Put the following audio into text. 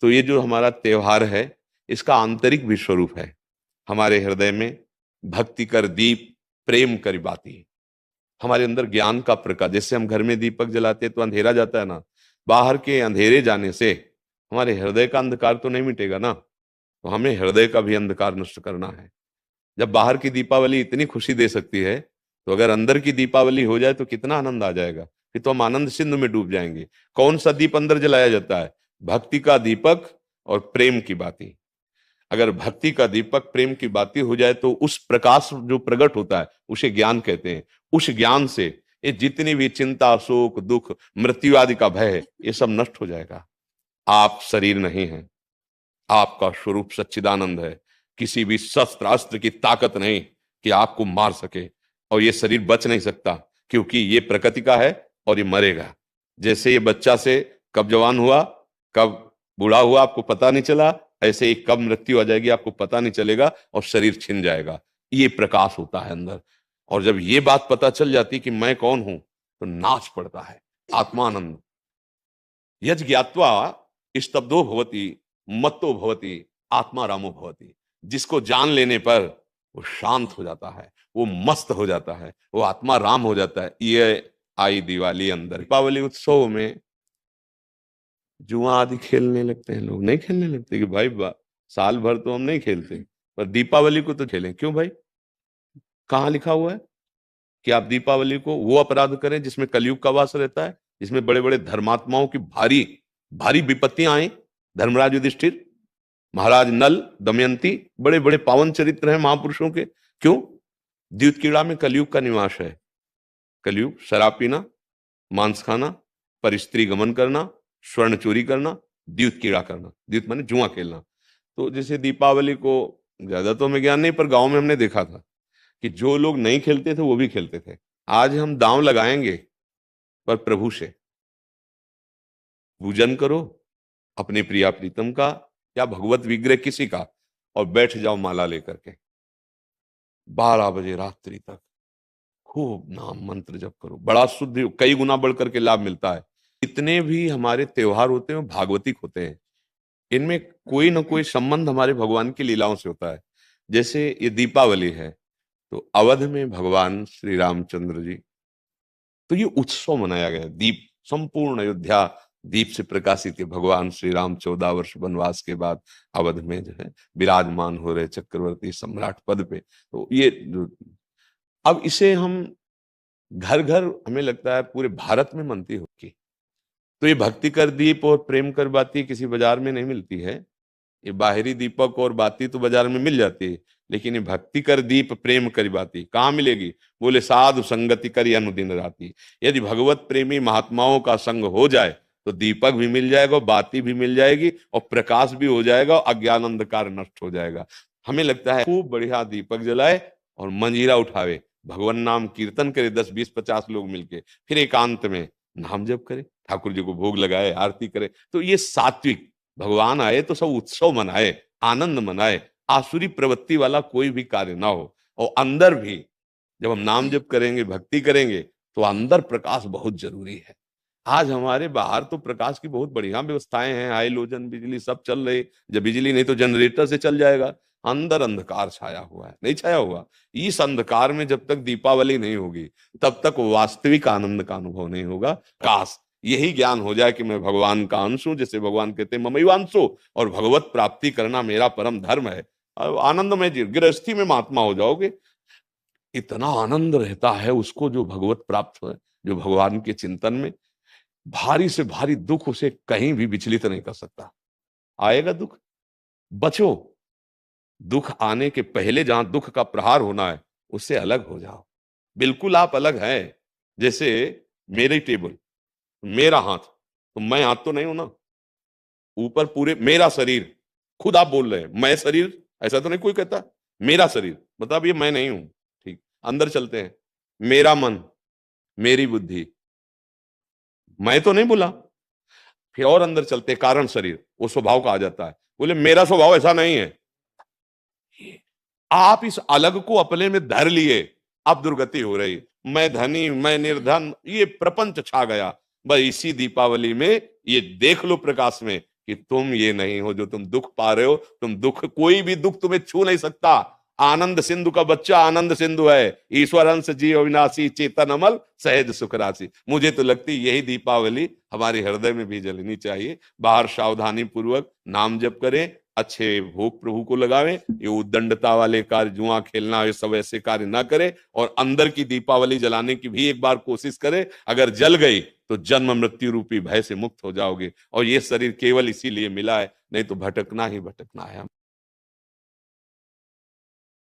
तो ये जो हमारा त्योहार है, इसका आंतरिक विश्वरूप है। हमारे हृदय में भक्ति कर दीप, प्रेम कर बाती। हमारे अंदर ज्ञान का प्रकाश, जैसे हम घर में दीपक जलाते हैं तो अंधेरा जाता है ना, बाहर के अंधेरे जाने से हमारे हृदय का अंधकार तो नहीं मिटेगा ना। तो हमें हृदय का भी अंधकार नष्ट करना है। जब बाहर की दीपावली इतनी खुशी दे सकती है, तो अगर अंदर की दीपावली हो जाए तो कितना आनंद आ जाएगा। फिर तो हम आनंद सिंधु में डूब जाएंगे। कौन सा दीप अंदर जलाया जाता है? भक्ति का दीपक और प्रेम की बाती। अगर भक्ति का दीपक, प्रेम की बाती हो जाए तो उस प्रकाश जो प्रकट होता है उसे ज्ञान कहते हैं। उस ज्ञान से ये जितनी भी चिंता, शोक, दुख, मृत्यु आदि का भय है, ये सब नष्ट हो जाएगा। आप शरीर नहीं है, आपका स्वरूप सच्चिदानंद है। किसी भी शस्त्र अस्त्र की ताकत नहीं कि आपको मार सके। और ये शरीर बच नहीं सकता, क्योंकि ये प्रकृति का है और ये मरेगा। जैसे ये बच्चा से कब जवान हुआ, कब बूढ़ा हुआ, आपको पता नहीं चला, ऐसे ही कब मृत्यु आ जाएगी आपको पता नहीं चलेगा और शरीर छिन जाएगा। ये प्रकाश होता है अंदर। और जब ये बात पता चल जाती कि मैं कौन हूं, तो नाच पड़ता है आत्मानंद। यज ज्ञात्वा स्तब्धो भवति, मत्तो भवति, आत्मा रामो भवति। जिसको जान लेने पर वो शांत हो जाता है, वो मस्त हो जाता है, वो आत्मा राम हो जाता है। ये आई दिवाली अंदर। दीपावली उत्सव में जुआ आदि खेलने लगते हैं लोग। नहीं खेलने लगते कि भाई साल भर तो हम नहीं खेलते, पर दीपावली को तो खेलें। क्यों भाई? कहाँ लिखा हुआ है कि आप दीपावली को वो अपराध करें जिसमें कलयुग का वास रहता है, जिसमें बड़े बड़े धर्मात्माओं की भारी भारी विपत्तियां आई। धर्मराज युधिष्ठिर, महाराज नल, दमयंती, बड़े बड़े पावन चरित्र हैं महापुरुषों के। क्यों? द्यूत कीड़ा में कलयुग का निवास है। कलयुग शराब पीना, मांस खाना, पर स्त्री गमन करना, स्वर्ण चोरी करना, द्यूत कीड़ा करना। द्यूत माने जुआ खेलना। तो जैसे दीपावली को, ज्यादा तो हमें ज्ञान नहीं, पर गांव में हमने देखा था कि जो लोग नहीं खेलते थे वो भी खेलते थे। आज हम दांव लगाएंगे, पर प्रभु से पूजन करो, अपने प्रिया प्रीतम का या भगवत विग्रह किसी का, और बैठ जाओ माला लेकर के 12 बजे रात्रि तक खूब नाम मंत्र जप करो। बड़ा शुद्ध, कई गुना बढ़ करके लाभ मिलता है। इतने भी हमारे त्योहार होते हैं भागवतिक होते हैं। इनमें कोई ना कोई संबंध हमारे भगवान की लीलाओं से होता है। जैसे ये दीपावली है, तो अवध में भगवान श्री रामचंद्र जी, तो ये उत्सव मनाया गया। दीप, संपूर्ण अयोध्या दीप से प्रकाशित है। भगवान श्री राम 14 वर्ष वनवास के बाद अवध में जो है विराजमान हो रहे चक्रवर्ती सम्राट पद पे। तो ये अब इसे हम घर घर, हमें लगता है पूरे भारत में मनती होगी। तो ये भक्ति कर दीप और प्रेम कर बाती किसी बाजार में नहीं मिलती है। ये बाहरी दीपक और बाती तो बाजार में मिल जाती है, लेकिन ये भक्ति कर दीप प्रेम कर बाती कहाँ मिलेगी? बोले साधु संगति करी अनुदिन राती। यदि भगवत प्रेमी महात्माओं का संग हो जाए तो दीपक भी मिल जाएगा, बाती भी मिल जाएगी, और प्रकाश भी हो जाएगा, और अज्ञान अंधकार नष्ट हो जाएगा। हमें लगता है खूब बढ़िया दीपक जलाए और मंजीरा उठावे, भगवान नाम कीर्तन करे 10, 20, 50 लोग मिलके, फिर एकांत में नाम जप करे, ठाकुर जी को भोग लगाए, आरती करे। तो ये सात्विक, भगवान आए तो सब उत्सव मनाए, आनंद मनाए, आसुरी प्रवृत्ति वाला कोई भी कार्य ना हो। और अंदर भी जब हम नाम जप करेंगे, भक्ति करेंगे, तो अंदर प्रकाश बहुत जरूरी है। आज हमारे बाहर तो प्रकाश की बहुत बढ़िया व्यवस्थाएं हैं, हाइलोजन बिजली सब चल रही। जब बिजली नहीं तो जनरेटर से चल जाएगा। अंदर अंधकार छाया हुआ है, नहीं छाया हुआ? इस अंधकार में जब तक दीपावली नहीं होगी, तब तक वास्तविक आनंद का अनुभव नहीं होगा। काश यही ज्ञान हो जाए कि मैं भगवान का अंश हूं, जैसे भगवान कहते हैं ममैवांशो, और भगवत प्राप्ति करना मेरा परम धर्म है। आनंदमय गृहस्थी में महात्मा हो जाओगे। इतना आनंद रहता है उसको जो भगवत प्राप्त है, जो भगवान के चिंतन में। भारी से भारी दुख उसे कहीं भी विचलित नहीं कर सकता। आएगा दुख, बचो। दुख आने के पहले जहां दुख का प्रहार होना है, उससे अलग हो जाओ। बिल्कुल आप अलग हैं। जैसे मेरी टेबल, मेरा हाथ, तो मैं हाथ तो नहीं हूं ना। ऊपर पूरे मेरा शरीर, खुद आप बोल रहे हैं मैं शरीर, ऐसा तो नहीं कोई कहता। मेरा शरीर मतलब ये मैं नहीं हूं। ठीक, अंदर चलते हैं। मेरा मन, मेरी बुद्धि, मैं तो नहीं बोला। फिर और अंदर चलते, कारण शरीर, वो स्वभाव का आ जाता है। बोले मेरा स्वभाव ऐसा नहीं है। आप इस अलग को अपने में धर लिए, अब दुर्गति हो रही। मैं धनी, मैं निर्धन, ये प्रपंच छा गया। बस इसी दीपावली में ये देख लो प्रकाश में कि तुम ये नहीं हो जो तुम दुख पा रहे हो। तुम दुख, कोई भी दुख तुम्हें छू नहीं सकता। आनंद सिंधु का बच्चा आनंद सिंधु है। ईश्वर अंश जीव अविनाशी, चेतन अमल, सहज सुख राशि। मुझे तो लगती यही दीपावली हमारे हृदय में भी जलनी चाहिए। बाहर सावधानी पूर्वक नाम जप करें, अच्छे भोग प्रभु को लगावें, ये उद्दंडता वाले कार्य, जुआ खेलना, ये सब ऐसे कार्य ना करें। और अंदर की दीपावली जलाने की भी एक बार कोशिश करें। अगर जल गई तो जन्म मृत्यु रूपी भय से मुक्त हो जाओगे। और ये शरीर केवल इसीलिए मिला है, नहीं तो भटकना ही भटकना है।